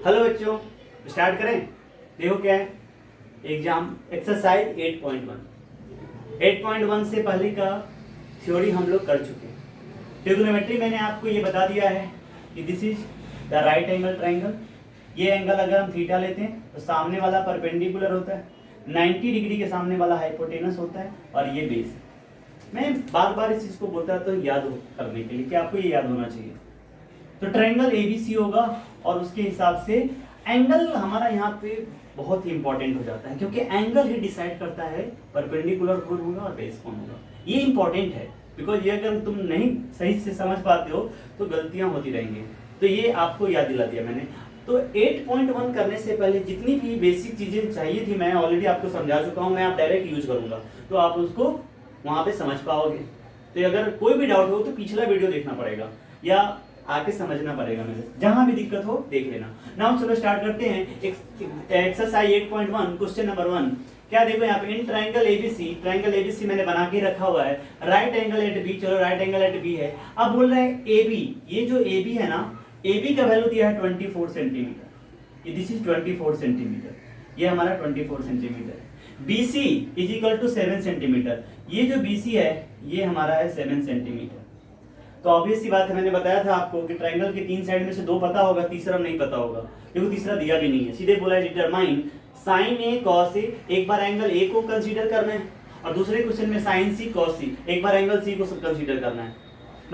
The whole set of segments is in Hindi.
हेलो बच्चों, स्टार्ट करें। देखो क्या है, एग्जाम एक्सरसाइज 8.1 से पहले का थ्योरी हम लोग कर चुके हैं। ट्रिग्नोमेट्री मैंने आपको ये बता दिया है कि this is the right angle triangle. ये एंगल अगर हम थीटा लेते हैं तो सामने वाला परपेंडिकुलर होता है, 90 डिग्री के सामने वाला हाइपोटेनस होता है और ये बेस है। मैं बार बार इस चीज़ को बोलता तो याद करने के लिए कि आपको ये याद होना चाहिए। तो ट्रायंगल एबीसी होगा और उसके हिसाब से एंगल हमारा यहाँ पे बहुत ही इंपॉर्टेंट हो जाता है, क्योंकि एंगल ही डिसाइड करता है परपेंडिकुलर कौन होगा और बेस कौन होगा। ये इंपॉर्टेंट है, बिकॉज ये अगर तुम नहीं सही से समझ पाते हो तो गलतियां होती रहेंगी। तो ये आपको याद दिला दिया मैंने। तो 8.1 करने से पहले जितनी भी बेसिक चीजें चाहिए थी मैं ऑलरेडी आपको समझा चुका हूँ। मैं आप डायरेक्ट यूज करूंगा तो आप उसको वहां पे समझ पाओगे। तो अगर कोई भी डाउट हो तो पिछला वीडियो देखना पड़ेगा या आके समझना पड़ेगा मेरे। जहां भी दिक्कत हो देख लेना। नाउ चलो स्टार्ट करते हैं। Exercise 8.1 question number 1। क्या देखो यहाँ पे इन ट्रायंगल एबीसी मैंने बना के रखा हुआ है। राइट एंगल एट बी, चलो राइट एंगल एट बी है। अब बोल रहे हैं ए बी, ये जो ए बी है ना, ए बी का वैल्यू दिया है 24 सेंटीमीटर। ये दिस इज 24 सेंटीमीटर, ये हमारा 24 centimetre. B C is equal to 7 centimetre. ये जो बी सी है ये हमारा है 7 सेंटीमीटर। तो ऑब्वियस सी बात है, मैंने बताया था आपको कि ट्रायंगल के 3 साइड में से 2 पता होगा, तीसरा नहीं पता होगा। देखो तीसरा दिया भी नहीं है, सीधे बोला है डिटरमाइन साइन ए कॉस ए। एक बार एंगल ए को कंसीडर करना है और दूसरे क्वेश्चन में साइन सी कॉस सी, एक बार एंगल सी को कंसीडर करना है।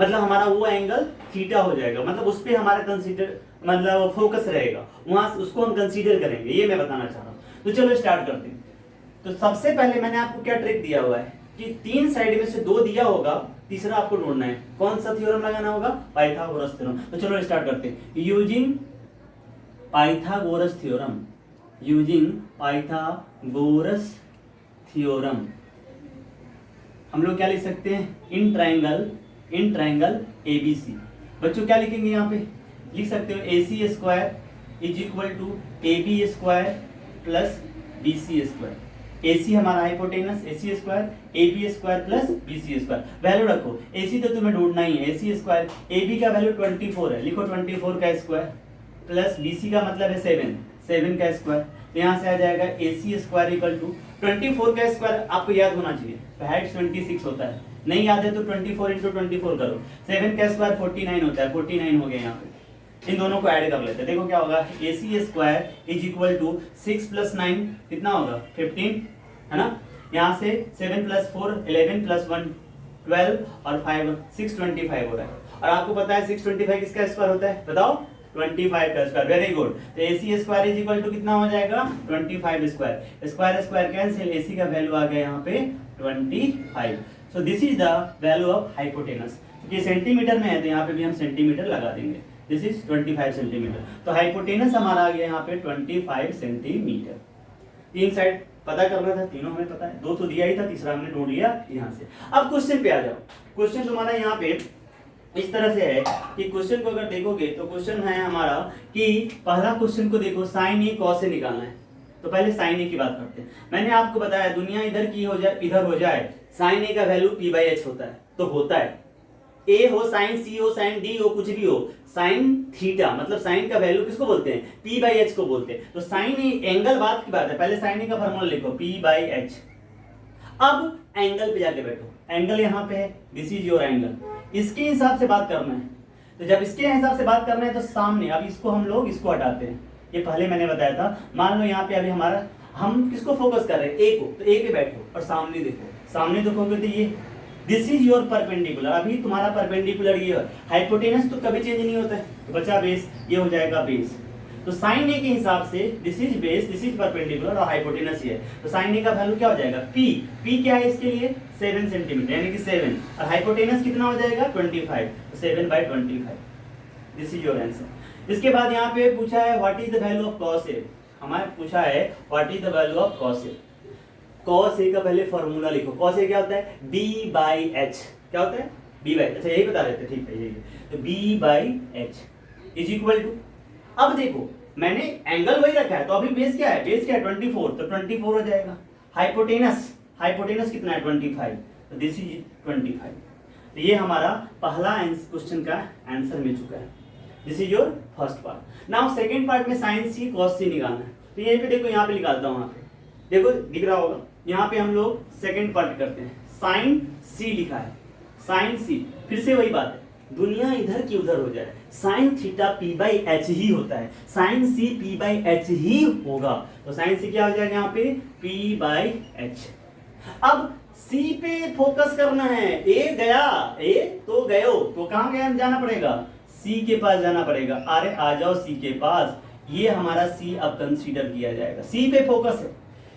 मतलब हमारा वो एंगल थीटा हो जाएगा, मतलब उस पर हमारा कंसीडर मतलब फोकस रहेगा, वहां उसको हम कंसीडर करेंगे। ये मैं बताना चाह रहा हूँ। तो चलो स्टार्ट करते हैं। तो सबसे पहले मैंने आपको क्या ट्रिक दिया हुआ है कि 3 साइड में से 2 दिया होगा, तीसरा आपको ढूंढना है। कौन सा थ्योरम लगाना होगा? Pythagoras theorem. तो चलो स्टार्ट करते हैं। Using Pythagoras theorem, using Pythagoras theorem हम लोग क्या लिख सकते हैं? इन ट्रायंगल एबीसी। बच्चों क्या लिखेंगे यहाँ पे? लिख सकते हो AC square is equal to AB square plus BC square. AC हमारा hypotenuse, AC square AB square plus BC square. Value रखो, AC तो तुम्हें ढूंढना ही है। AC स्क्वायर, AB का वैल्यू 24 है, लिखो 24 का स्क्वायर प्लस BC का मतलब है 7 का स्क्वायर। तो यहाँ से आ जाएगा AC स्क्वायर इक्वल टू 24 का स्क्वायर। आपको याद होना चाहिए, हाइट 26 होता है, नहीं याद है तो 24 इंटू 24 करो। 7 का स्क्वायर 49 होता है, 49 हो गया यहाँ पे। इन दोनों को ऐड कर लेते हैं। देखो क्या होगा, AC square is equal to 6 plus 9 कितना होगा? 15 है ना। यहाँ से 7 प्लस 4 11 प्लस 1 12 और 5 625 हो रहा है। और आपको पता है 625 किसका स्क्वायर होता है? बताओ, 25 का स्क्वायर। Very good. तो AC square is equal to कितना हो जाएगा? 25 square. Square square cancel, AC का वैल्यू आ गया यहाँ पे 25। So this is the value of hypotenuse. क्योंकि सेंटीमीटर में है तो यहाँ पे भी हम सेंटीमीटर लगा देंगे। This is 25 centimetre. तो हाइपोटेनस हमारा आ गया यहाँ पे 25 सेंटीमीटर। 3 साइड पता करना था, तीनों हमें पता है, 2 तो दिया ही था, तीसरा हमने ढूंढ लिया यहाँ से। अब क्वेश्चन पे आ जाओ। क्वेश्चन तुम्हारा यहाँ पे इस तरह से है कि क्वेश्चन को अगर देखोगे तो क्वेश्चन है हमारा कि पहला क्वेश्चन को देखो, साइन ए कॉस से निकालना है। तो पहले साइन ए की बात करते हैं। मैंने आपको बताया दुनिया इधर की हो जाए इधर हो जाए, साइन ए का वैल्यू P/H होता है। तो होता है ए हो साइन सी हो साइन डी हो कुछ भी हो, साइन थीटा मतलब साइन का वैल्यू किसको बोलते हैं? P/H को बोलते हैं। तो साइन ए एंगल बात की बात है, पहले साइन ए का फार्मूला लिखो P/H। अब एंगल पे जाके बैठो, एंगल यहाँ पे है, दिस इज योर एंगल, इसके हिसाब से बात करना है। तो जब इसके हिसाब से बात करना है तो सामने, अब इसको हम लोग इसको हटाते हैं, ये पहले मैंने बताया था। मान लो यहाँ पे अभी हमारा, हम किसको फोकस कर रहे हैं? ए को। तो ए पे बैठो और सामने देखो, सामने देखोगे तो ये दिस इज योर परपेंडिकुलर। अभी तुम्हारा परपेंडिकुलर ये है, हाइपोटेनस तो कभी चेंज नहीं होता है। तो बचा बेस, ये हो जाएगा बेस। तो साइन ए के हिसाब से this is base, this is perpendicular और हाइपोटेनस ये है। तो साइन ए का वैल्यू क्या हो जाएगा? P क्या है इसके लिए? 7 सेंटीमीटर, यानी कि 7। और हाइपोटेनस कितना हो जाएगा? 25। तो 7/25। This is your answer. इसके बाद यहाँ पे पूछा है what is the value of cos A. हमारे पूछा है what is the value of cos A. Cos A का पहले फॉर्मूला लिखो। कॉस ए क्या होता है? B/H। क्या होता है? B/H। अच्छा यही बता रहे थे, ठीक है यही। तो B/H इज इक्वल टू, अब देखो मैंने एंगल वही रखा है तो अभी बेस क्या है? बेस क्या है? 24। तो 24 हो जाएगा। हाइपोटेनस कितना है? 25। तो दिस इज 25। तो ये हमारा पहला क्वेश्चन का आंसर मिल चुका है। This is your first part. Now second part में साइन सी कॉस सी निकालना है। तो यहीं पे देखो, यहाँ पे निकालता हूँ, यहाँ पे देखो दिख रहा होगा, यहाँ पे हम लोग सेकंड पार्ट करते हैं। साइन सी लिखा है, साइन सी, फिर से वही बात है, दुनिया इधर की उधर हो जाए, sine theta P by H ही होता है, sine C P by H ही होगा। तो साइन सी क्या हो जाएगा यहाँ पे, पी बाई एच। अब सी पे फोकस करना है, ए गया, ए तो गयो, तो कहाँ गया जाना पड़ेगा, सी के पास जाना पड़ेगा। अरे आ जाओ सी के पास, ये हमारा सी अब कंसीडर किया जाएगा, सी पे फोकस है,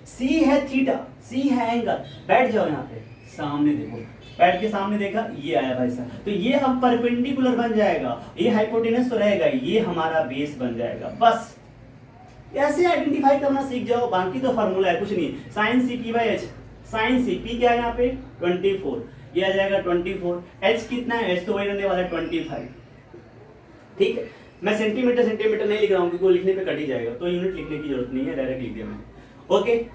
सी है थीटा, सी है एंगल। बैठ जाओ यहाँ पे, सामने देखो, बैठ के सामने देखा, ये आया भाई साहब, तो ये अब परपेंडिकुलर बन जाएगा, ये हाइपोटेनस तो रहेगा, ये हमारा बेस बन जाएगा। बस ऐसे आइडेंटिफाई करना सीख जाओ, बाकी तो फार्मूला है, कुछ नहीं। Sine C P by H, sine C P क्या है यहाँ पे 24, ये आ जाएगा 24, एच कितना है, एच तो वही रहने वाला है 25। ठीक है, मैं सेंटीमीटर सेंटीमीटर नहीं लिख रहा हूँ क्योंकि वो लिखने पे कट ही जाएगा, तो यूनिट लिखने की जरूरत नहीं है, डायरेक्ट लिख दिया मैंने। ओके,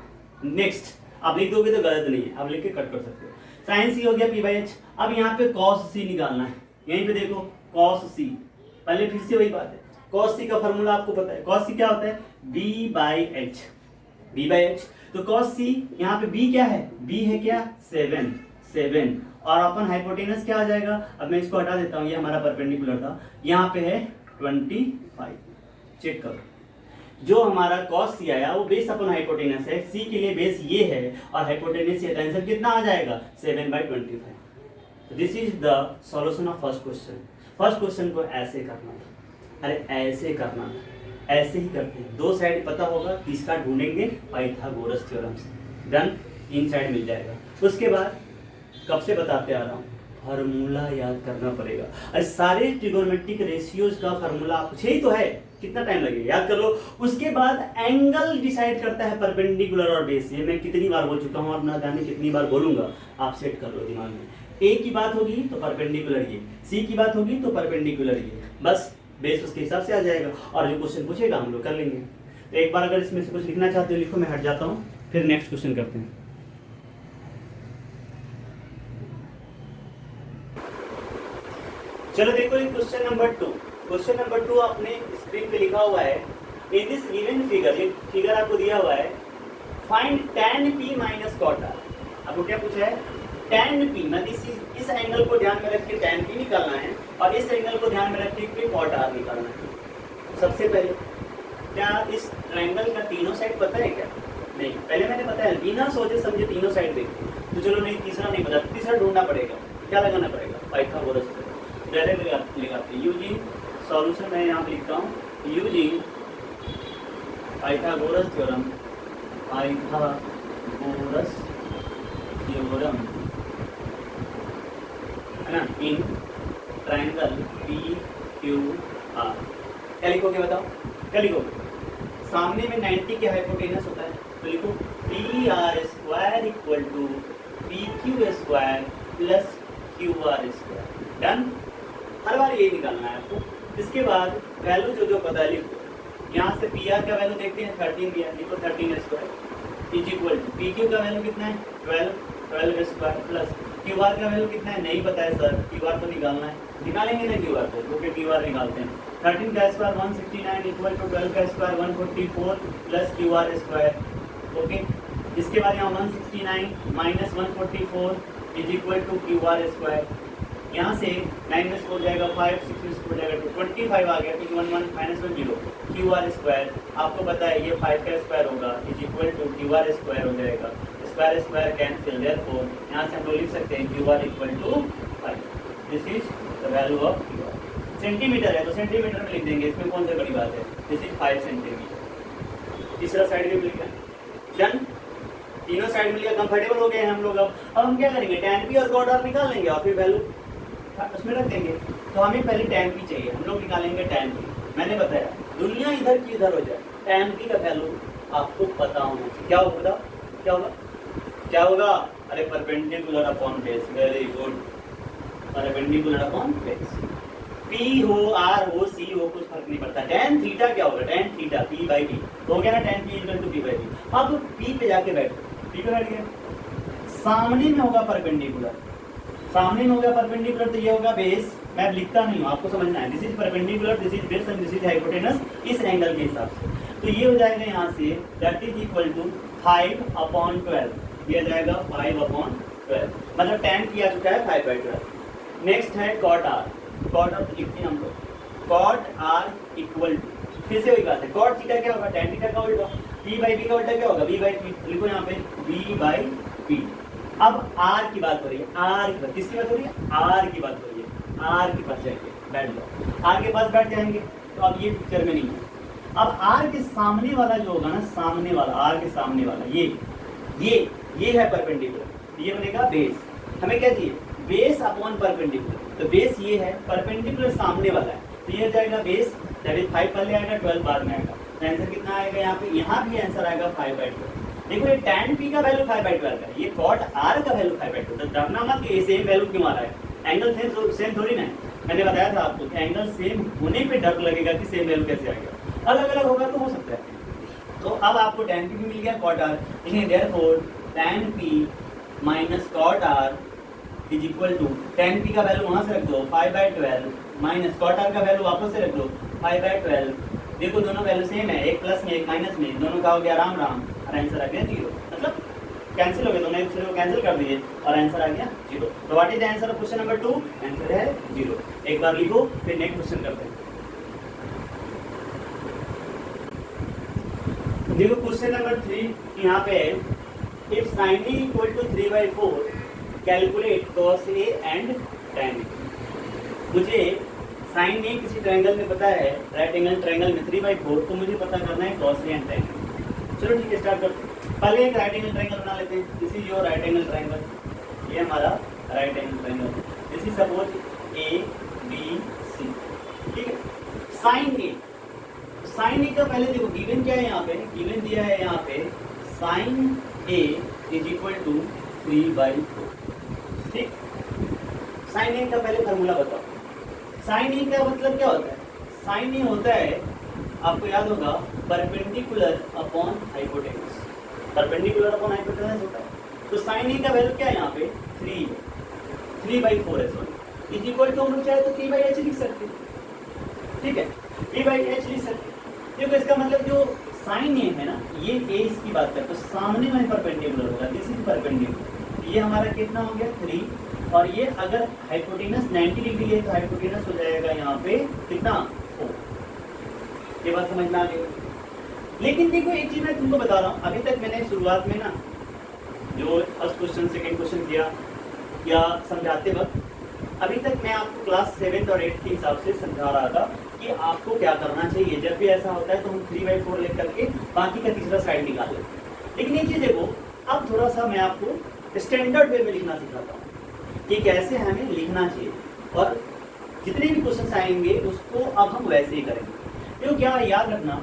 नेक्स्ट आप लिख दोगे तो गलत नहीं है, आप लिख के कट कर सकते हो। साइन सी हो गया पी बाई एच। अब यहाँ पे कॉस सी निकालना है, यहीं पे देखो कॉस सी, पहले फिर से वही बात है, कॉस सी का फॉर्मूला आपको पता है, कॉस सी क्या होता है, B by H, B by H. तो कॉस सी यहाँ पे बी क्या है, बी है क्या 7, 7, और अपन हाइपोटेनस क्या आ जाएगा, अब मैं इसको हटा देता हूँ, ये हमारा परपेंडिकुलर था, यहाँ पे है 25। चेक करो, जो हमारा कॉस सी आया वो बेस अपन हाइपोटेनस है, सी के लिए बेस ये है और हाइपोटेनस ये, आंसर कितना आ जाएगा 7/25। This is the solution of first question. First question को ऐसे करना था, अरे ऐसे करना था, ऐसे ही करते हैं, दो साइड पता होगा, तीसरा ढूंढेंगे पाइथागोरस थ्योरम से, डन, तीन साइड मिल जाएगा। उसके बाद कब से बताते आ रहा हूँ, फार्मूला याद करना पड़ेगा, अरे सारे ट्रिगोनोमेट्रिक रेशियोज का फार्मूला पूछे ही तो है, कितना टाइम लगेगा, याद कर लो। उसके बाद एंगल डिसाइड करता है परपेंडिकुलर और बेस, ये मैं कितनी बार बोल चुका हूँ और ना जाने कितनी बार बोलूंगा, आप सेट कर लो दिमाग में। ए की बात होगी तो परपेंडिकुलर ये, सी की बात होगी तो परपेंडिकुलर ये, बस बेस उसके हिसाब से आ जाएगा, और जो क्वेश्चन पूछेगा हम लोग कर लेंगे। तो एक बार अगर इसमें से कुछ लिखना चाहते हो लिखो, मैं हट जाता हूँ, फिर नेक्स्ट क्वेश्चन करते हैं। चलो देखो ये क्वेश्चन नंबर 2, क्वेश्चन नंबर 2 आपने स्क्रीन पे लिखा हुआ है, इन दिस गिवन फिगर, ये फिगर आपको दिया हुआ है, find tan p minus cot r। आपको क्या पूछा है, tan p, मतलब इस एंगल को ध्यान में रख के tan p निकालना है और इस एंगल को ध्यान में रख के cot r निकालना है। सबसे पहले क्या इस ट्रायंगल का तीनों साइड पता है क्या, नहीं, पहले मैंने बताया बिना सोचे समझे तीनों साइड देखो, तो चलो नहीं, तीसरा नहीं पता, तीसरा ढूंढना पड़ेगा, क्या लगाना पड़ेगा, पाइथागोरस थ्योरम। डायरेक्ट लिखाते हैं, यूजिंग सॉल्यूशन मैं यहाँ लिखता हूँ, using Pythagoras theorem, Pythagoras theorem है ना, in triangle P Q R. क्या लिखोगे बताओ, क्या लिखोगे, सामने में 90 के हाइपोटेनस होता है, तो लिखो P R square equal to P Q square plus Q R square. Done, हर बार ये निकालना है आपको। इसके बाद वैल्यू जो जो पता है लिखो, यहाँ से पी आर का वैल्यू देखते हैं 13 दिया, लिखो 13 square is equal to P Q का वैल्यू कितना है 12 स्क्वायर प्लस क्यू आर का वैल्यू कितना है, नहीं पता है सर, क्यू आर तो निकालना है, निकालेंगे ना क्यू आर को, क्योंकि क्यू आर निकालते हैं। 13 का स्क्वायर 169 इक्वल टू 12 का square 144 plus Q R square. Okay, इसके बाद यहाँ 169 minus 144 is equal to Q R square. यहाँ से 9 में स्कोर जाएगा 5, 6 में स्कोर जाएगा 2, 25 आ गया, क्योंकि 1 1 माइनस 1 0, क्यू आर स्क्वायर आपको पता है ये 5 का स्क्वायर होगा is equal to Q R square हो जाएगा, स्क्वायर स्क्वायर कैंसिल, देयरफॉर यहाँ से हम लोग लिख सकते हैं Q R equal to 5। This is the value of Q R. Centimetre है तो सेंटीमीटर में लिख देंगे, इसमें कौन सी बड़ी बात है, दिस इज 5 सेंटीमीटर। तीसरा साइड भी मिल गया, डन, तीनों साइड मिल गया, कंफर्टेबल हो गए हैं हम लोग। अब हम क्या करेंगे, tan p और cot r निकाल लेंगे और फिर वैल्यू उसमें रख देंगे। तो हमें पहले tan p चाहिए, हम लोग निकालेंगे tan p। मैंने बताया दुनिया इधर की इधर हो जाए, tan p का वैल्यू आपको पता होना चाहिए। क्या होगा, क्या होगा, क्या होगा, अरे perpendicular upon base, very good, perpendicular upon base. p हो r हो c हो कुछ फर्क नहीं पड़ता। tan थीटा क्या होगा, tan theta p by d हो गया ना, tan p equal to p by d। अब p पे जाके बैठो, p पे बैठ गया, सामने में होगा परपेंडिकुलर, सामने में होगा परपेंडिकुलर, तो ये होगा बेस, मैं लिखता नहीं हूँ, आपको समझना है। This is perpendicular, this is base and this is hypotenuse, इस एंगल के हिसाब से। तो ये हो जाएगा यहाँ say that is equal to 5/12, ये जाएगा 5/12, मतलब tan किया चुका है 5/12। नेक्स्ट है cot r, cot r लिखते हैं हम लोग, cot r इक्वल टू, फिर से वही बात है, cot थीटा क्या होगा, tan थीटा का उल्टा, p बाई b का उल्टा क्या होगा, b बाई p, लिखो यहाँ पे b बाई p। अब r की बात हो रही है, r की बात, किसकी बात हो रही है, r की बात हो रही है, r के पास जाएंगे, बैठ जाओ, r के पास बैठ जाएंगे। तो अब ये पिक्चर में नहीं है, अब r के सामने वाला जो होगा ना, सामने वाला, r के सामने वाला, ये है परपेंडिकुलर, ये बनेगा बेस। हमें क्या चाहिए, बेस अपॉन परपेंडिकुलर, तो बेस ये है, परपेंडिकुलर सामने वाला है, तो ये जाएगा बेस, दैट इज 5 पहले आएगा, 12 बाद में आएगा। तो आंसर कितना आएगा यहाँ पे, यहाँ भी आंसर आएगा 5/12। देखो ये tan p का वैल्यू 5/12 है, ये cot r का वैल्यू 5/12, तो डरना मत कि ये सेम वैल्यू क्यों आ रहा है, एंगल सेम थोड़ी ना है। मैंने बताया था आपको कि एंगल सेम होने पे डर लगेगा कि सेम वैल्यू कैसे आएगा, अलग अलग होगा तो हो सकता है। तो अब आपको tan p भी मिल गया, cot r, लेकिन therefore tan p minus cot r is equal to, tan p का वैल्यू वहां से रख दो 5/12 माइनस cot r का वैल्यू वापस से रख दो 5/12। देखो दोनों वैल्यू सेम है, एक प्लस में एक माइनस में, दोनों का हो गया राम राम, और आंसर आ गया 0, मतलब कैंसिल हो गया, दोनों एक दूसरे को कैंसिल कर दिए और आंसर आ गया 0। तो what is the answer of question number 2, answer है 0। एक बार लिखो, फिर नेक्स्ट क्वेश्चन करते हैं। देखो क्वेश्चन नंबर 3 यहाँ पे है, if sin a equal to 3/4 calculate cos a and tan a। मुझे sin a किसी ट्रायंगल में पता है, राइट एंगल ट्रायंगल में 3/4, तो मुझे पता करना है cos a and tan a। चलो ठीक है, स्टार्ट करते हैं। पहले एक राइट एंगल ट्रायंगल बना लेते हैं, this is your right angle triangle, ये हमारा right angle triangle, this is suppose A B C, ठीक है। साइन ए का पहले देखो गिवन क्या है, यहाँ पे गिवन दिया है, यहाँ पे sine A is equal to 3/4, ठीक। साइन ए का पहले फॉर्मूला बताओ। साइन ए का मतलब क्या होता है, साइन ए होता है, आपको याद होगा, perpendicular upon hypotenuse, perpendicular upon hypotenuse होता है। तो साइन ए का वैल्यू क्या है यहाँ पे 3/4 है, सॉरी, इज इक्वल टू हम लोग चाहे तो 3/h लिख सकते हैं, ठीक है, 3/h लिख सकते हैं। देखो इसका मतलब जो साइन ए है ना, ये ए इसकी बात करते, तो सामने में परपेंडिकुलर होगा, दिस इज परपेंडिकुलर, ये हमारा कितना हो गया 3, और ये अगर हाइपोटेनस 90 डिग्री है तो हाइपोटेनस हो जाएगा यहाँ पे कितना 4। ये बात समझना आ गई। लेकिन देखो एक चीज मैं तुमको बता रहा हूँ, अभी तक मैंने शुरुआत में ना जो फर्स्ट क्वेश्चन सेकंड क्वेश्चन किया या समझाते वक्त, अभी तक मैं आपको क्लास 7th और 8th के हिसाब से समझा रहा था कि आपको क्या करना चाहिए। जब भी ऐसा होता है तो हम 3/4 लिख करके बाकी का तीसरा साइड निकाल लेते हैं। लेकिन ये चीज देखो, अब थोड़ा सा मैं आपको स्टैंडर्ड वे में लिखना सिखाता हूँ कि कैसे हमें लिखना चाहिए, और जितने भी क्वेश्चन आएंगे उसको अब हम वैसे ही करेंगे। क्यों, क्या याद रखना,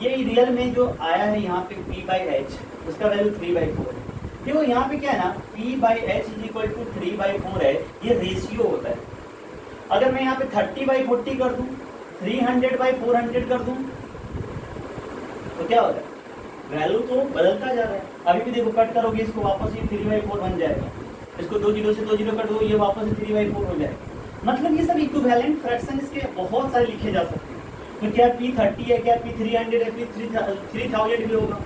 ये रियल में जो आया है यहाँ पे p/h, उसका वैल्यू 3/4 है। देखो यहाँ पे क्या है ना, p/h इज इक्वल टू 3/4 है, ये रेशियो होता है। अगर मैं यहाँ पे 30/40 कर दूं, 300/400 कर दूं, तो क्या होता है, वैल्यू तो बदलता जा रहा है। अभी भी देखो कट करोगे इसको, वापस ये 3/4 बन जाएगा, इसको 2 0 से 2 0 कट दो, ये वापस 3/4 हो जाएगा। मतलब ये सब इक्विवेलेंट फ्रैक्शन इसके बहुत सारे लिखे जा सकते हैं। तो क्या p30 है, क्या p300 है, p3000 भी होगा।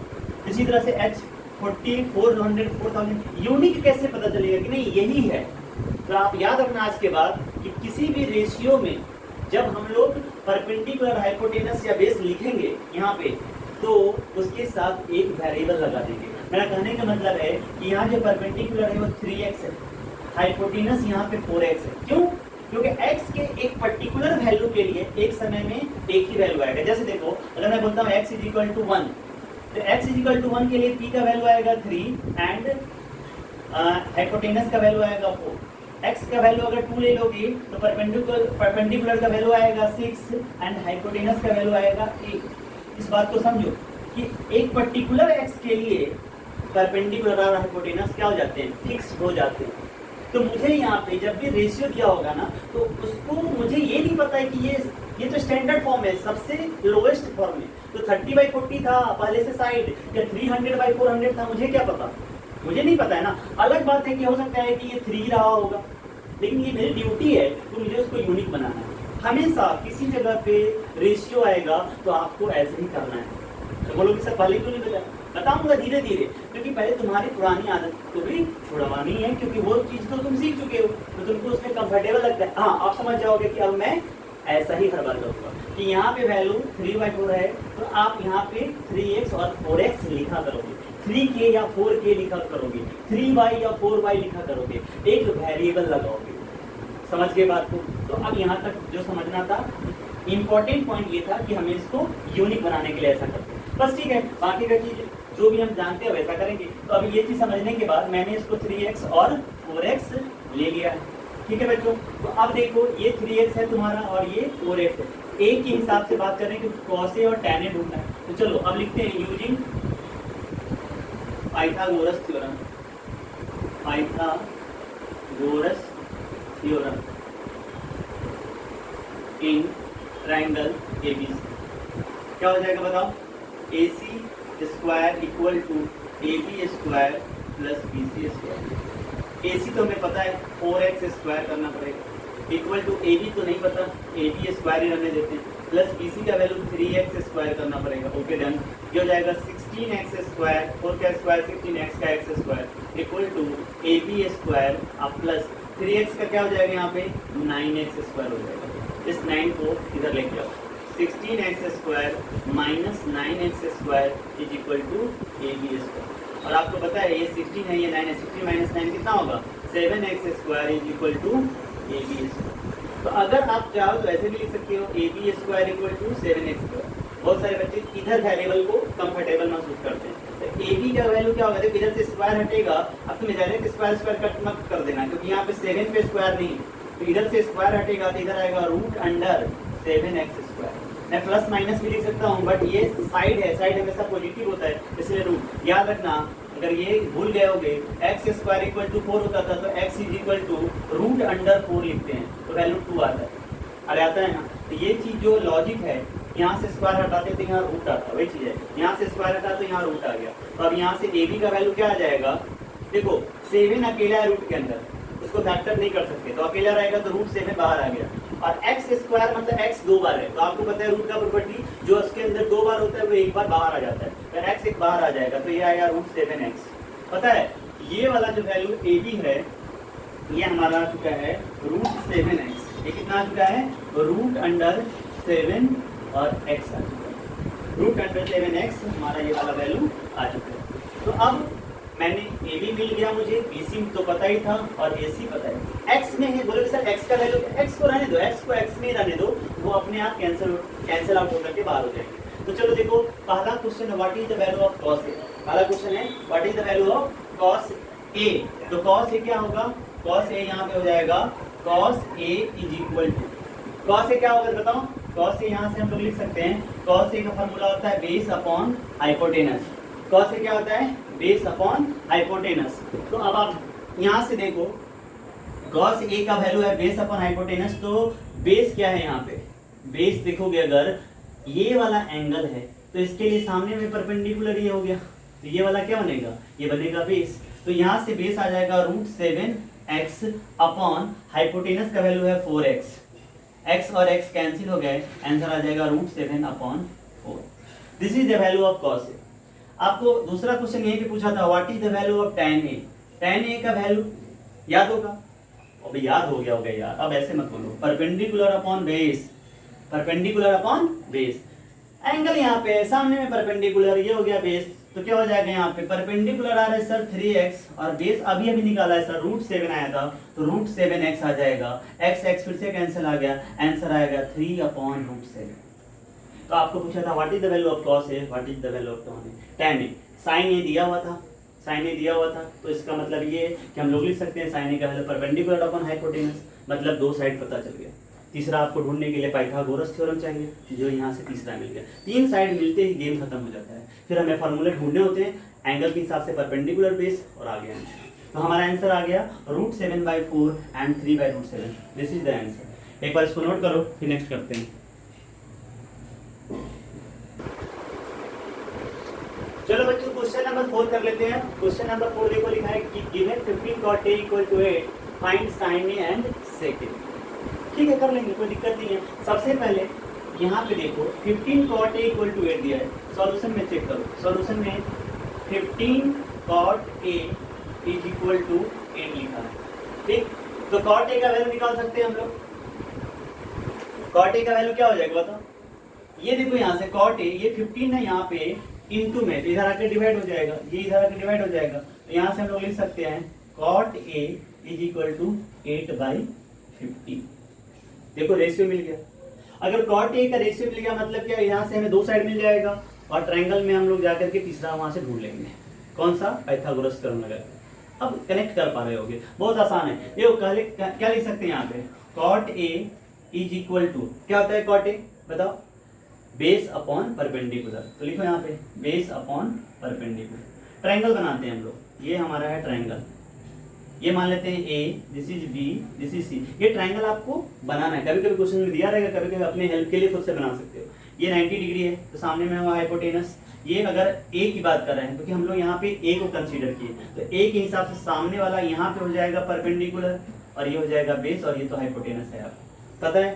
इसी तरह से h 40 400 4000 यूनिक कैसे पता चलेगा कि नहीं यही है। तो आप याद रखना आज के बाद कि किसी भी रेशियो में जब हम लोग परपेंडिकुलर हाइपोटेनस या बेस लिखेंगे यहाँ पे, तो उसके साथ एक वेरिएबल लगा देंगे। मेरा कहने का मतलब है कि यहाँ जो परपेंडिकुलर है वो 3x है, हाइपोटेनस यहाँ पे 4x है। क्यों? क्योंकि x के एक पर्टिकुलर वैल्यू के लिए एक समय में एक ही वैल्यू आएगा। जैसे देखो, अगर मैं बोलता हूँ x इज इक्वल टू 1, तो x इज इक्वल टू 1 के लिए p का वैल्यू आएगा 3 एंड हाइपोटेनस का वैल्यू आएगा 4। x का वैल्यू अगर 2 ले लोगे तो परपेंडिकुलर का वैल्यू आएगा 6 एंड हाइपोटेनस का वैल्यू आएगा 8। इस बात को समझो कि एक पर्टिकुलर x के लिए परपेंडिकुलर और हाइपोटेनस क्या हो जाते हैं, फिक्स हो जाते हैं। तो मुझे यहाँ पे जब भी रेशियो दिया होगा ना, तो उसको मुझे ये नहीं पता है कि ये तो स्टैंडर्ड फॉर्म है, सबसे लोएस्ट फॉर्म है। तो 30/40 था पहले से साइड, या 300/400 था, मुझे क्या पता, मुझे नहीं पता है ना। अलग बात है कि हो सकता है कि ये 3 रहा होगा, लेकिन ये मेरी ड्यूटी है तो मुझे उसको यूनिक बनाना है। हमेशा किसी जगह पे रेशियो आएगा तो आपको ऐसे ही करना है। तो बोलोगे सर पहले क्यों नहीं बताया? बताऊंगा धीरे धीरे, क्योंकि पहले तुम्हारी पुरानी आदत को भी छुड़वानी है, क्योंकि वो चीज़ तो तुम सीख चुके हो तो तुमको उसमें कंफर्टेबल लगता है। हाँ, आप समझ जाओगे कि अब मैं ऐसा ही हर बार करूँगा कि यहाँ पे वैल्यू 3/4 है तो आप यहाँ पे 3x और 4x लिखा करोगे, 3k या 4k लिखा करोगे, 3y या 4y लिखा करोगे, एक वेरिएबल लगाओगे। समझ गए बात को? तो अब यहाँ तक जो समझना था, इंपॉर्टेंट पॉइंट ये था कि हमें इसको यूनिक बनाने के लिए ऐसा करते हैं। बस ठीक है, बाकी का चीज जो भी हम जानते हैं वैसा करेंगे। तो अभी ये चीज समझने के बाद मैंने इसको 3x और 4x ले लिया है। ठीक है बच्चों, तो अब देखो ये 3x है तुम्हारा और ये 4x है। एक के हिसाब से बात करें कि cos A और tan A ढूंढना है। तो चलो अब लिखते हैं using Pythagoras theorem, Pythagoras theorem in triangle ABC। क्या हो जाएगा बताओ? AC square equal to AB square plus BC square. AC तो हमें पता है 4x स्क्वायर करना पड़ेगा, इक्वल टू AB तो नहीं पता, AB स्क्वायर ही रहने देते हैं, प्लस BC का वैल्यू 3x स्क्वायर करना पड़ेगा। Okay done. ये हो जाएगा 16x स्क्वायर, 4 का स्क्वायर 16x का x square equal to AB square अब प्लस 3x का क्या हो जाएगा यहाँ पे 9x स्क्वायर हो जाएगा। इस 9 को इधर लेके आओ, 16x square minus 9x square is equal to AB square. और आपको पता है ये 16 है, ये 9 है, 16 माइनस 9 कितना होगा 7x square is equal to AB square. तो अगर आप चाहो तो ऐसे भी लिख सकते हो AB square equal to 7x square. बहुत सारे बच्चे इधर वेरिएबल को कंफर्टेबल महसूस करते हैं। तो AB का वैल्यू क्या होगा? देखो इधर से स्क्वायर हटेगा, अब तुम इधर स्क्वायर स्क्वायर कट मत कर देना, क्योंकि यहाँ पे 7 पे स्क्वायर नहीं, तो इधर से स्क्वायर हटेगा तो इधर आएगा रूट अंडर 7x स्क्वायर। मैं प्लस माइनस भी लिख सकता हूँ, बट ये साइड है, साइड हमेशा पॉजिटिव होता है, इसलिए रूट। याद रखना, अगर ये भूल गए होगे एक्स स्क्वायर इक्वल टू 4 होता था तो x is equal to root under 4 लिखते हैं तो वैल्यू 2 आता है। अरे आता है ना? तो ये चीज जो लॉजिक है, यहाँ से स्क्वायर हटाते तो यहाँ रूट आता, वही चीज है, यहाँ से स्क्वायर हटा तो यहाँ रूट आ गया। तो अब यहाँ से AB का वैल्यू क्या आ जाएगा? देखो 7 अकेला है रूट के अंदर, उसको फैक्टर नहीं कर सकते, तो अकेला रहेगा तो रूट 7 बाहर आ गया। और एक्स स्क्वायर मतलब x 2 बार है, तो आपको पता है रूट का प्रॉपर्टी जो उसके अंदर 2 बार होता है वो एक बार बाहर आ जाता है, तो x एक बाहर आ जाएगा, तो ये आएगा रूट 7x। पता है ये वाला जो वैल्यू AB है ये हमारा आ चुका है रूट 7x। ये कितना आ चुका है? रूट अंडर 7 और x आ चुका है, रूट अंडर 7x हमारा ये वाला वैल्यू आ चुका है। तो अब मैंने AB मिल गया मुझे, BC तो पता ही था और AC पता है। x में है, बोलोगे सर x का वैल्यू, x को रहने दो, x को x में ही रहने दो, वो अपने आप कैंसिल आउट होकर के बाहर हो जाएंगे। तो चलो देखो पहला क्वेश्चन है what is the value of cos A। पहला क्वेश्चन है what is the value of cos A। तो cos A क्या होगा? cos A यहाँ पे हो जाएगा cos A is equal to, cos A क्या होगा बताओ? cos A यहाँ से हम लोग लिख सकते हैं, cos A का फॉर्मूला होता है base upon hypotenuse. cos A क्या होता है? Base upon hypotenuse. तो अब आप यहाँ से देखो cos A का वैल्यू है बेस अपॉन हाइपोटेनस, तो बेस क्या है यहाँ पे? बेस देखोगे अगर ये वाला एंगल है तो इसके लिए सामने में परपेंडिकुलर ये हो गया, तो ये वाला क्या बनेगा? ये बनेगा बेस। तो यहाँ से बेस आ जाएगा रूट 7x अपॉन हाइपोटेनस का वैल्यू है 4x, x और x कैंसिल हो गए, आंसर आ जाएगा root 7 upon 4। This is the value of cos A। आपको दूसरा क्वेश्चन यही पे पूछा था what is the value of tan A। tan A का वैल्यू याद होगा? अभी याद हो गया होगा यार, अब ऐसे मत बोलो, perpendicular upon base, perpendicular upon base. Angle यहाँ पे है, सामने में परपेंडिकुलर, ये हो गया बेस, तो क्या हो जाएगा यहाँ पे परपेंडिकुलर आ रहा है सर 3x और बेस अभी अभी निकाला है सर रूट 7 आया था तो रूट 7x आ जाएगा, x फिर से कैंसिल आ गया, आंसर आएगा 3 अपॉन रूट 7। तो आपको पूछा था what is the value of cos A, what is the value of tan A। Sine A दिया हुआ था, साइन ए दिया हुआ था, तो इसका मतलब ये है कि हम लोग लिख सकते हैं साइन ए का वैल्यू परपेंडिकुलर अपॉन हाइपोटेनस, मतलब दो साइड पता चल गया। तीसरा आपको ढूंढने के लिए पाइथागोरस थ्योरम चाहिए, जो यहाँ से तीसरा मिल गया। तीन साइड मिलते ही गेम खत्म हो जाता है, फिर हमें फॉर्मूले ढूंढने होते हैं एंगल के हिसाब से, परपेंडिकुलर बेस और आगे आंसर। तो हमारा आंसर आ गया root 7/4 and 3/7। This is the answer. एक बार इसको नोट करो, फिर नेक्स्ट करते हैं। चलो बच्चों क्वेश्चन नंबर 4 कर लेते हैं। क्वेश्चन नंबर 4 देखो लिखा है कि given 15 cot A = 8 find sine A and sec A. ठीक है, कर लेंगे, कोई दिक्कत नहीं है। सबसे पहले यहाँ पे देखो 15 cot a इक्वल टू 8 दिया है। सॉल्यूशन में चेक करो, सॉल्यूशन में 15 cot a is equal to 8 लिखा है। ठीक, तो cot a का वैल्यू निकाल सकते हैं हम लोग। cot a का वैल्यू क्या हो जाएगा बताओ? ये देखो यहाँ से cot a, ये 15 है यहाँ पे इनटू में, इधर आके डिवाइड हो जाएगा, ये इधर आके डिवाइड हो जाएगा। तो यहाँ से हम लोग लिख सकते हैं cot a is equal to 8/15। देखो रेशियो मिल गया। अगर cot a का रेशियो मिल गया मतलब क्या, यहाँ से हमें दो साइड मिल जाएगा और ट्रायंगल में हम लोग जाकर के तीसरा वहां से ढूंढ लेंगे। कौन सा? पाइथागोरस थ्योरम लगा। अब कनेक्ट कर पा रहे होगे, बहुत आसान है। देखो क्या लिख सकते हैं यहाँ पे, cot a is equal to, क्या होता है cot a बताओ? Base upon perpendicular. तो लिखो यहाँ पे बेस अपॉन परपेंडिकुलर। ट्रायंगल बनाते हैं हम लोग, ये हमारा है ट्रायंगल, ये मान लेते हैं A, this is B, this is C। ये ट्रायंगल आपको बनाना है, कभी कभी क्वेश्चन में दिया रहेगा, कभी कभी अपने हेल्प के लिए खुद से बना सकते हो। ये 90 डिग्री है, तो सामने में हुआ हाइपोटेनस। ये अगर A की बात कर रहे हैं, क्योंकि हम लोग यहाँ पे A को कंसीडर किए, तो A के हिसाब से सामने वाला यहाँ पे हो जाएगा परपेंडिकुलर और ये हो जाएगा बेस, और ये तो हाइपोटेनस है, आपको पता है।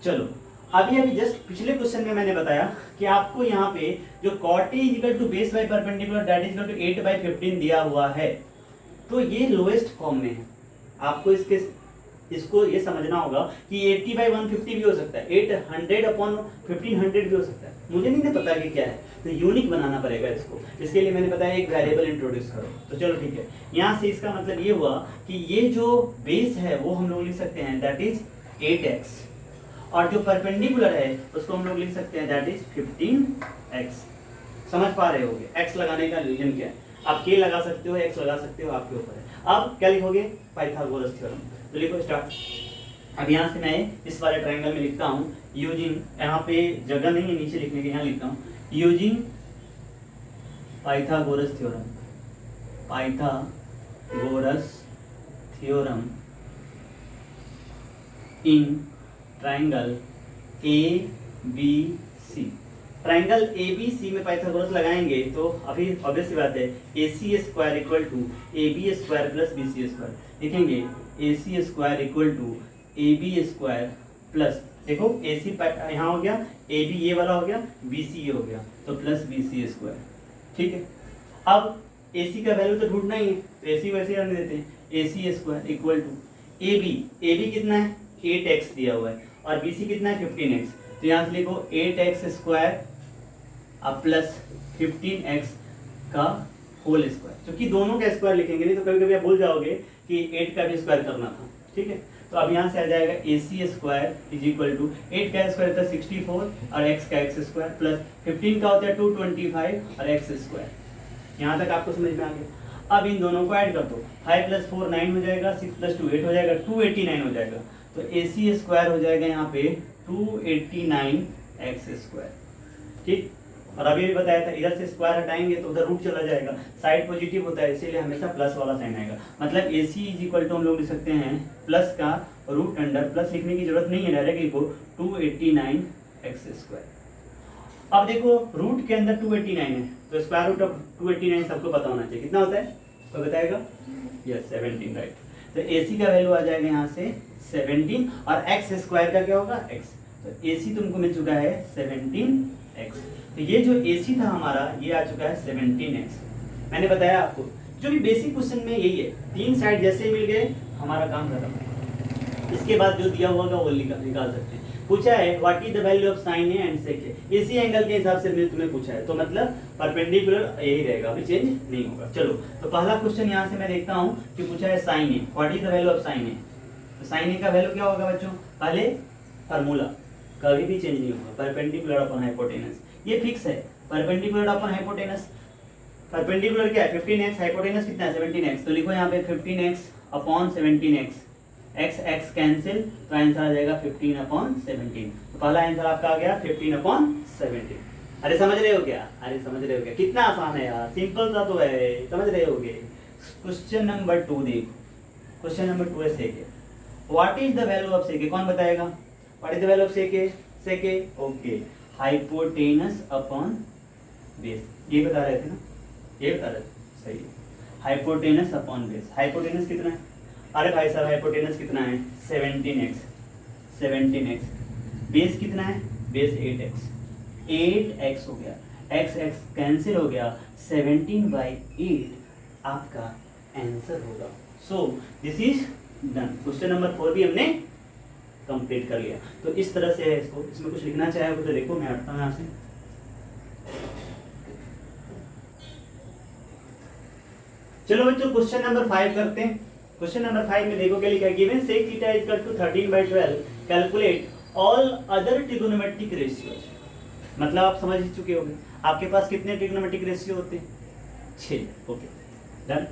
चलो अभी जस्ट पिछले क्वेश्चन में मैंने बताया कि आपको यहाँ पे जो cot a equal to base by perpendicular that is equal to 8/15 दिया हुआ है, तो ये लोएस्ट फॉर्म में है। आपको इसको ये समझना होगा कि 80/150 भी हो सकता है, 800/1500 भी हो सकता है, मुझे नहीं पता कि क्या है, तो यूनिक बनाना पड़ेगा इसको। इसके लिए मैंने बताया एक वेरिएबल इंट्रोड्यूस करो। तो चलो ठीक है, यहाँ से इसका मतलब ये हुआ कि ये जो बेस है वो हम लोग लिख सकते हैं दैट इज 8x, और जो परपेंडिकुलर है उसको हम लोग लिख सकते हैं दैट इज 15x। समझ पा रहे होगे x लगाने का रीजन क्या है? आप k लगा सकते हो, x लगा सकते हो, आपके ऊपर है। अब क्या लिखोगे? Pythagoras theorem. तो लिखो स्टार्ट। अब यहाँ से मैं इस वाले ट्रायंगल में लिखता हूँ यूजिंग, यहाँ पे जगह नहीं है नीचे लिखने के, यहाँ लिखता हूँ using Pythagoras theorem. Pythagoras theorem in triangle ABC। Triangle ABC में पाइथागोरस लगाएंगे तो अभी ऑब्वियस सी बात है, AC square equal to AB square plus BC square. लिखेंगे AC square equal to AB square plus, देखो AC यहाँ हो गया, AB ये वाला हो गया, BC ये हो गया, तो प्लस BC स्क्वायर। ठीक है, अब AC का वैल्यू तो ढूंढना ही है, तो AC वैसे रहने देते हैं। AC square equal to AB कितना है? 8x दिया हुआ है, और BC कितना है? 15x। तो यहाँ से लिखो 8x स्क्वायर अब प्लस 15x का होल स्क्वायर, क्योंकि दोनों का स्क्वायर लिखेंगे, नहीं तो कभी कभी आप भूल जाओगे कि 8 का भी स्क्वायर करना था। ठीक है, तो अब यहाँ से आ जाएगा AC square is equal to 8 का स्क्वायर था 64 और x का x स्क्वायर प्लस 15 का होता है 225 और x स्क्वायर। यहाँ तक आपको समझ में आ गया। अब इन दोनों को ऐड कर दो, 5 + 4 9 हो जाएगा, 6 + 2 8 हो जाएगा, 289 हो जाएगा। तो AC स्क्वायर हो जाएगा यहाँ पे 289x स्क्वायर। ठीक, और अभी भी बताया था इधर से स्क्वायर हटाएंगे तो उधर रूट चला जाएगा, साइड पॉजिटिव होता है इसीलिए हमेशा प्लस वाला साइन आएगा। मतलब AC इज इक्वल टू हम लोग लिख सकते हैं प्लस का रूट अंडर, प्लस लिखने की जरूरत नहीं है, डायरेक्ट लिखो 289x स्क्वायर। अब देखो रूट के अंदर 289 है, तो स्क्वायर रूट ऑफ 289 सबको पता होना चाहिए, कितना होता है? तो बताएगा यस 17, राइट। तो AC का वैल्यू आ जाएगा यहाँ से 17 और x स्क्वायर का क्या होगा? x। तो AC तुमको मिल चुका है 17x। तो ये जो AC था हमारा ये आ चुका है 17x। मैंने बताया आपको जो भी बेसिक क्वेश्चन में यही है, तीन साइड जैसे मिल गए हमारा काम खत्म। इसके बाद जो दिया हुआ वो निकाल सकते हैं। पूछा है what is the value of sine A and sec A, इसी एंगल के हिसाब से मैंने तुम्हें पूछा है, तो मतलब परपेंडिकुलर यही रहेगा, अभी चेंज नहीं होगा। चलो तो पहला क्वेश्चन यहाँ से मैं देखता हूँ कि पूछा है sine A, what is the value of sine A. तो साइन ए का वैल्यू क्या होगा बच्चों? पहले फार्मूला कभी भी चेंज नहीं होगा, परपेंडिकुलर अपॉन हाइपोटेनस, ये फिक्स है, परपेंडिकुलर अपॉन हाइपोटेनस। परपेंडिकुलर क्या है? 15x, हाइपोटेनस कितना है? 17x। तो लिखो यहाँ पे 15x upon 17x, x cancel, तो आंसर आ जाएगा 15/17। तो पहला आंसर आपका आ गया 15/17। अरे समझ रहे हो क्या? अरे समझ रहे हो क्या? कितना आसान है यार, सिंपल सा तो है, समझ रहे होगे। क्वेश्चन नंबर 2 देखो, क्वेश्चन नंबर 2 है sec A. What is the value of sec A? कौन बताएगा? What is the value of sec A? Sec A okay, hypotenuse upon base, ये बता रहे थे ना, ये बता रहे थे, सही है। हाइपोटेनस अपॉन बेस, हाइपोटेनस कितना है? अरे भाई साहब हाइपोटेनस कितना है 17x, 17x, बेस कितना है, बेस 8x, 8x हो गया, x x कैंसिल हो गया, 17/8 आपका आंसर होगा। सो this is done. Question number 4 भी हमने कंप्लीट कर लिया। तो इस तरह से है इसको, इसमें कुछ लिखना चाहे तो देखो मैं हटता हूँ यहाँ से। चलो बच्चों क्वेश्चन नंबर 5 करते हैं। क्वेश्चन नंबर 5 में देखो क्या लिखा है, given sec theta is equal to 13/12 calculate all other trigonometric ratios. मतलब आप समझ ही चुके होंगे आपके पास कितने ट्रिगोनोमेट्रिक रेशियो होते हैं, 6। Okay done.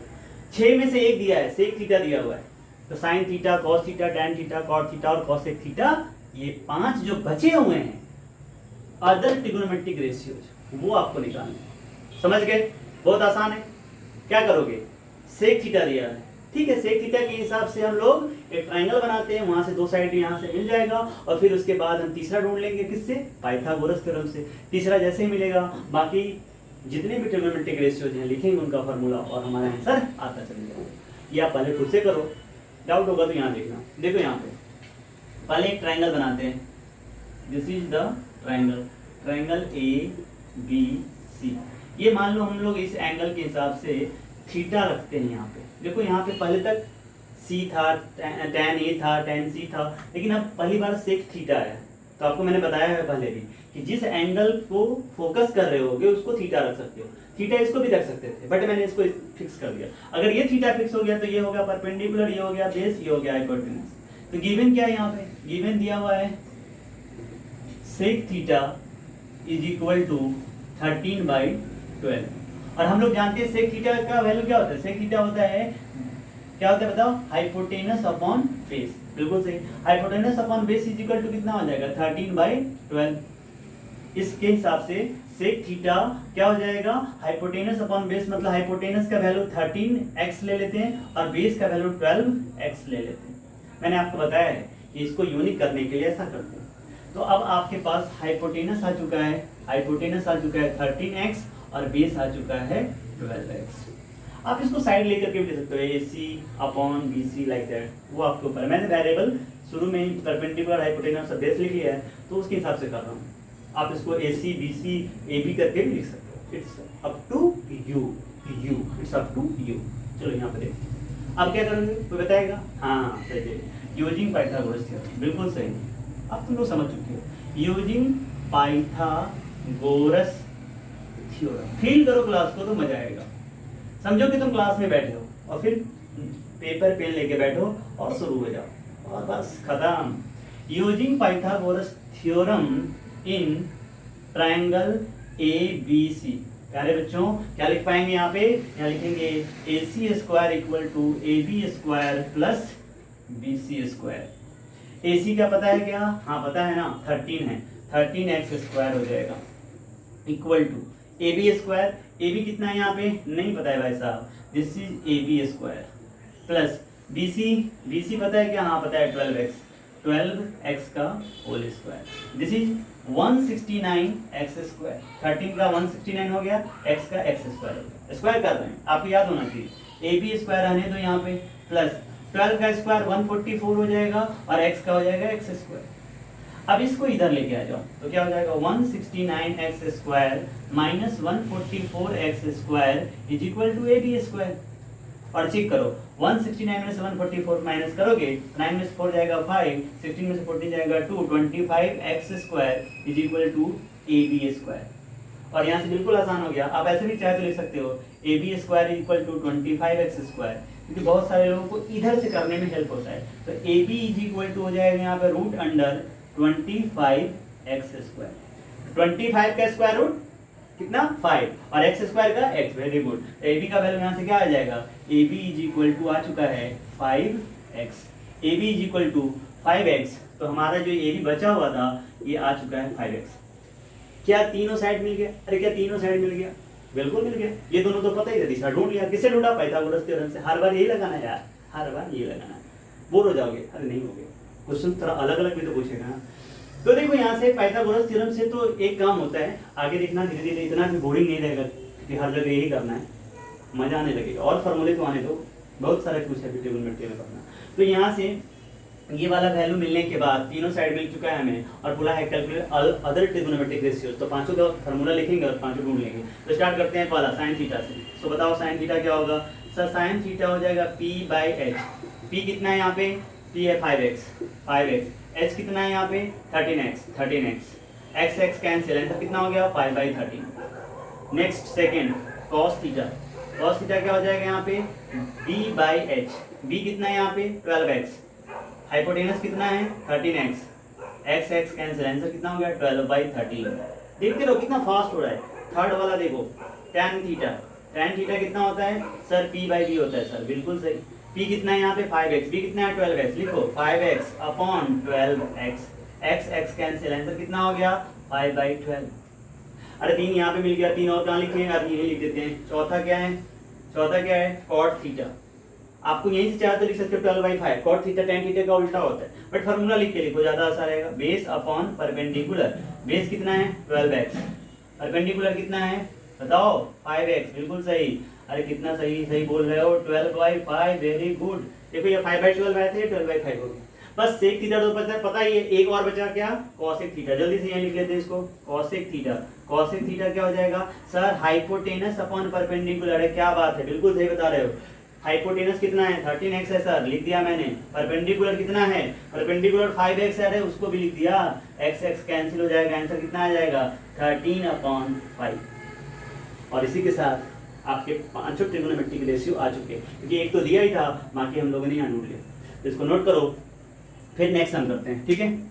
6 में से एक दिया है, sec थीटा दिया हुआ है, तो sin theta, cos theta, tan theta, cot theta और cosec थीटा, ये 5 जो बचे हुए हैं अदर ट्रिगोनोमेट्रिक रेशियोज वो आपको निकालने हैं। समझ गए, बहुत आसान है। क्या करोगे, सेक थीटा दिया है, ठीक है, सेक थीटा के हिसाब से हम लोग एक ट्रायंगल बनाते हैं, वहां से दो साइड यहाँ से मिल जाएगा और फिर उसके बाद हम तीसरा ढूंढ लेंगे, किससे, पाइथागोरस थ्योरम से। तीसरा जैसे ही मिलेगा बाकी जितने भी ट्रिगोनोमेट्रिक रेशियोज हैं लिखेंगे उनका फार्मूला और हमारा आंसर आता चलेगा। ये आप पहले खुद से करो, डाउट होगा तो यहाँ देखना। देखो यहाँ पे पहले एक ट्रायंगल बनाते हैं, this is the triangle, triangle ABC। ये मान लो हम लोग इस एंगल के हिसाब से थीटा रखते हैं यहाँ पे। देखो यहाँ पे पहले तक C था, tan A था, tan C था, लेकिन अब पहली बार सेक थीटा है। तो आपको मैंने बताया है पहले भी कि जिस एंगल को फोकस कर रहे होगे उसको थीटा रख सकते हो। थीटा इसको भी रख सकते थे बट मैंने इसको फिक्स कर दिया। अगर ये थीटा फिक्स हो गया तो ये हो गया परपेंडिकुलर, ये हो गया बेस, ये हो गया हाइपोटेनस। तो गिवन क्या है यहाँ पे, गिवन दिया हुआ है sec theta is equal to 13/12 और हम लोग जानते हैं सेक थीटा का वैल्यू क्या होता है, सेक थीटा होता है, क्या होता है बताओ, हाइपोटेनस अपॉन बेस। बिल्कुल सही, hypotenuse upon base is equal to कितना हो जाएगा 13/12। इसके हिसाब से सेक थीटा क्या हो जाएगा, हाइपोटेनस अपॉन बेस, मतलब हाइपोटेनस का वैल्यू 13x ले लेते हैं और बेस का वैल्यू 12x ले लेते हैं। मैंने आपको बताया है कि इसको यूनिक करने के लिए ऐसा करते हैं। तो अब आपके पास हाइपोटेनस आ चुका है, हाइपोटेनस आ चुका है 13x और बेस आ चुका है 12x। आप इसको साइड लेकर के भी ले सकते हो, AC upon BC like that, वो आपके ऊपर है। मैंने वेरिएबल शुरू में ही परपेंडिकुलर हाइपोटेनस और बेस लिख लिया है तो उसके हिसाब से कर रहा हूँ। आप इसको AC BC AB करके भी लिख सकते हो, it's up to you, it's up to you. चलो यहाँ पे देखो अब क्या करोगे, कोई बताएगा, हाँ यूजिंग पाइथागोरस थ्योरम, बिल्कुल सही, अब तुम लोग समझ चुके हो, यूजिंग पाइथागोरस थ्योरम। फील करो क्लास को तो मजा आएगा। समझो कि तुम क्लास में बैठे हो और फिर पेपर पेन लेके बैठो और शुरू हो जाओ और बस खत्म। Using Pythagoras theorem in triangle ABC। प्यारे बच्चों क्या लिख पाएंगे यहाँ पे, यहाँ लिखेंगे AC² equal to AB² plus BC²। AC का पता है क्या, हाँ पता है ना, 13 है, 13x² हो जाएगा इक्वल टू AB²। AB कितना है यहाँ पे नहीं पता है भाई साहब, this is AB² plus BC पता है क्या, हाँ पता है 12x का whole square, this is 169x²। 13 का 169 हो गया, x का x² हो गया, स्क्वायर कर रहे हैं, आपको याद होना चाहिए। AB² रहने दो यहाँ पे, प्लस 12 का स्क्वायर 144 हो जाएगा और x का हो जाएगा x²। अब इसको इधर लेके आ जाओ तो क्या हो जाएगा 169x² minus 144x² is equal to AB²। और चेक करो 169 में से 144 माइनस करोगे, 9 में से 4 जाएगा 5, 16 में से 14 जाएगा 2, 25x² is equal to AB²। और यहाँ से बिल्कुल आसान हो गया, आप ऐसे भी चाहे तो लिख सकते हो AB² is equal to 25x², क्योंकि बहुत सारे लोगों को इधर से करने में हेल्प होता है। तो AB इज इक्वल टू हो जाएगा यहाँ पे रूट अंडर 25x²। 25 का स्क्वायर रूट कितना 5 और x² का x, वेरी गुड। AB का वैल्यू यहाँ से क्या आ जाएगा, AB इज इक्वल टू आ चुका है 5x, AB is equal to 5x। तो हमारा जो AB बचा हुआ था ये आ चुका है 5x। क्या तीनों साइड मिल गया, अरे क्या तीनों साइड मिल गया, बिल्कुल मिल गया। ये दोनों तो पता ही था, तीसरा ढूंढ लिया, किससे ढूंढा, पाइथागोरस थ्योरम से। हर बार यही लगाना यार, हर बार ये लगाना, बोर हो जाओगे, अरे नहीं होगे, क्वेश्चन थोड़ा अलग अलग भी तो पूछेगा ना। तो देखो यहाँ से पाइथागोरस थ्योरम से तो एक काम होता है, आगे देखना धीरे धीरे, इतना भी बोरिंग नहीं रहेगा कि हर जगह यही करना है, मजा आने लगेगा। और फॉर्मूले तो आने दो, बहुत सारे पूछा है ट्रिग्नोमेट्री में पढ़ना। तो यहाँ से ये वाला वैल्यू मिलने के बाद तीनों साइड मिल चुका है हमें और बोला है कैलकुलेट अदर ट्रिग्नोमेट्रिक रेशियोज। तो पांचों का फार्मूला लिखेंगे और पांचों ढूंढ लेंगे। तो स्टार्ट करते हैं पहला साइन थीटा से। तो बताओ साइन थीटा क्या होगा सर? साइन थीटा हो जाएगा p/h। p कितना है यहाँ पे? p है 5x। h कितना है यहाँ पे? 13x। x कैंसिल, आंसर कितना हो गया? 5/13। Next second cos theta. cos theta क्या हो जाएगा यहाँ पे? b/h। b कितना है यहाँ पे? 12x। हाइपोटेनस कितना है? 13x। x कैंसिल, आंसर कितना हो गया? 12/13। देखते रहो कितना फास्ट हो रहा है। थर्ड वाला देखो tan थीटा। tan थीटा कितना होता है सर? p/b होता है सर, बिल्कुल सही। p कितना है यहाँ पे? 5x। b कितना है? 12x। लिखो 5x/12x। x कैंसिल, आंसर कितना हो गया? 5/12। अरे 3 यहाँ पे मिल गया, 3 और कहाँ लिखेंगे? अब यही लिख देते हैं। चौथा क्या है? cot theta. आपको यहीं से चाहे तो लिख सकते हो 12/5। cot थीटा tan थीटा का उल्टा होता है, बट फार्मूला लिख के लिखो, ज्यादा आसान रहेगा। Base upon perpendicular. बेस कितना है? 12x। परपेंडिकुलर कितना है बताओ? 5x। बिल्कुल सही। अरे कितना सही बोल रहे हो। 12/5, वेरी गुड। देखो ये 5/12 आए थे, 12/5 हो गया। बस सेक थीटा तो पता ही है। एक और बचा क्या? Cosec theta. जल्दी से यहाँ लिख लेते हैं इसको। Cosec theta. कॉसेक थीटा क्या हो जाएगा सर? हाइपोटेनस अपॉन परपेंडिकुलर है। क्या बात है, बिल्कुल सही बता रहे हो। हाइपोटेनस कितना है? 13x है सर, लिख दिया मैंने। परपेंडिकुलर कितना है? परपेंडिकुलर 5x है, उसको भी लिख दिया। x कैंसिल हो जाएगा, आंसर कितना आ जाएगा? 13/5। और इसी के साथ आपके पांचों ट्रिग्नोमेट्रिक रेशियो आ चुके हैं, क्योंकि एक तो दिया ही था, बाकी हम लोगों ने यहाँ ढूंढ लिया। तो इसको नोट करो, फिर नेक्स्ट हम करते हैं, ठीक है।